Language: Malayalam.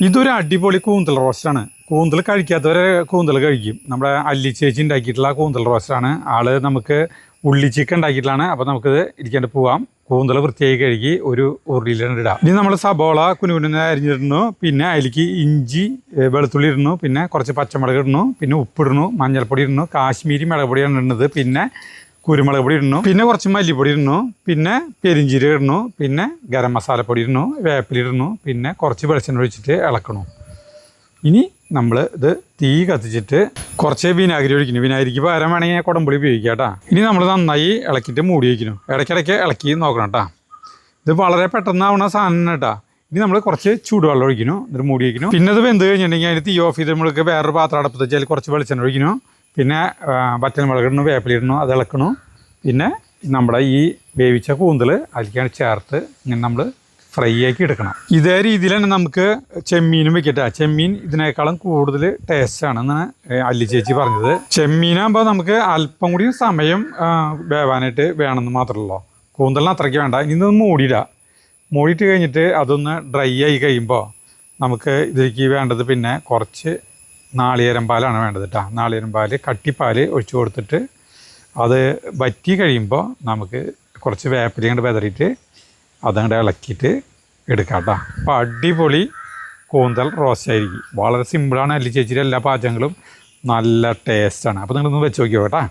ഇതൊരു അടിപൊളി കൂന്തൽ റോസ്റ്റാണ്. കൂന്തൽ കഴിക്കാത്തവരെ കൂന്തൽ കഴിക്കും. നമ്മുടെ അല്ലി ചേച്ചി ഉണ്ടാക്കിയിട്ടുള്ള കൂന്തൽ റോസ്റ്റാണ്. ആള് നമുക്ക് ഉള്ളി ചിക്കൻ ഉണ്ടാക്കിയിട്ടാണ്. അപ്പോൾ നമുക്കിത് ഇരിക്കേണ്ട പോവാം. കൂന്തൽ വൃത്തിയായി കഴുകി ഒരു ഉരുളിയിലിടാം. ഇനി നമ്മൾ സബോള കുനുകുനെ അരിഞ്ഞിടുന്നു. പിന്നെ അതിലേക്ക് ഇഞ്ചി വെളുത്തുള്ളി ഇടുന്നു. പിന്നെ കുറച്ച് പച്ചമുളക് ഇടുന്നു. പിന്നെ ഉപ്പിടുന്നു, മഞ്ഞൾപ്പൊടി ഇടുന്നു, കാശ്മീരി മുളക് പൊടിയാണ് ഇടുന്നത്. പിന്നെ കുരുമുളക് പൊടി ഇടുന്നു. പിന്നെ കുറച്ച് മല്ലിപ്പൊടി ഇടുന്നു. പിന്നെ പെരിഞ്ചീരകം ഇടുന്നു. പിന്നെ ഗരം മസാലപ്പൊടി ഇടുന്നു, വേപ്പിലിടുന്നു. പിന്നെ കുറച്ച് വെളിച്ചെണ്ണ ഒഴിച്ചിട്ട് ഇളക്കണു. ഇനി നമ്മൾ ഇത് തീ കത്തിച്ചിട്ട് കുറച്ച് വിനാഗിരി ഒഴിക്കുന്നു. വിനാഗിരിക്ക് പകരം വേണമെങ്കിൽ കുടംപുളി ഉപയോഗിക്കാം കേട്ടോ. ഇനി നമ്മൾ നന്നായി ഇളക്കിയിട്ട് മൂടി വയ്ക്കുന്നു. ഇടയ്ക്കിടയ്ക്ക് ഇളക്കി നോക്കണം കേട്ടോ. ഇത് വളരെ പെട്ടെന്നാവുന്ന സാധനം കേട്ടോ. ഇനി നമ്മൾ കുറച്ച് ചൂടുവെള്ളം ഒഴിക്കുന്നു. എന്നിട്ട് മൂടി വയ്ക്കുന്നു. പിന്നെ ഇത് വെന്ത് കഴിഞ്ഞിട്ടുണ്ടെങ്കിൽ അതിന് തീ ഓഫ് ചെയ്ത് നമ്മൾക്ക് വേറൊരു പാത്രം അടുപ്പത്ത് വെച്ചാൽ കുറച്ച് വെളിച്ചെണ്ണ ഒഴിക്കുന്നു. പിന്നെ വറ്റൽമുളക് ഇടണു, വേപ്പിലിടണു, അത് ഇളക്കണു. പിന്നെ നമ്മുടെ ഈ വേവിച്ച കൂന്തൽ അതിലേക്കാണ് ചേർത്ത് ഇങ്ങനെ നമ്മൾ ഫ്രൈ ആക്കി എടുക്കണം. ഇതേ രീതിയിൽ തന്നെ നമുക്ക് ചെമ്മീനും വെക്കട്ടെ. ചെമ്മീൻ ഇതിനേക്കാളും കൂടുതൽ ടേസ്റ്റാണ് എന്നാണ് അല്ലി ചേച്ചി പറഞ്ഞത്. ചെമ്മീനാകുമ്പോൾ നമുക്ക് അല്പം കൂടി സമയം വേവാനായിട്ട് വേണമെന്ന് മാത്രമല്ലോ. കൂന്തലിന് അത്രയ്ക്ക് വേണ്ട. ഇനി ഇതൊന്ന് മൂടിയിടാം. മൂടിയിട്ട് കഴിഞ്ഞിട്ട് അതൊന്ന് ഡ്രൈ ആയി കഴിയുമ്പോൾ നമുക്ക് ഇതിലേക്ക് വേണ്ടത് പിന്നെ കുറച്ച് നാളികേരം പാലാണ് വേണ്ടത് കേട്ടോ. നാളികേരം പാൽ, കട്ടിപ്പാൽ ഒഴിച്ച് കൊടുത്തിട്ട് അത് വറ്റി കഴിയുമ്പോൾ നമുക്ക് കുറച്ച് വേപ്പില കൊണ്ട് വെതറിയിട്ട് അതങ്ങോട്ട് ഇളക്കിയിട്ട് എടുക്കാം കേട്ടോ. അപ്പോൾ അടിപൊളി കൂന്തൽ റോസ്റ്റ് ആയിരിക്കും. വളരെ സിമ്പിളാണ്. അല്ലി ചേച്ചിയുടെ എല്ലാ പാചകങ്ങളും നല്ല ടേസ്റ്റാണ്. അപ്പോൾ നിങ്ങളൊന്ന് വെച്ച് നോക്കിയോ കേട്ടോ.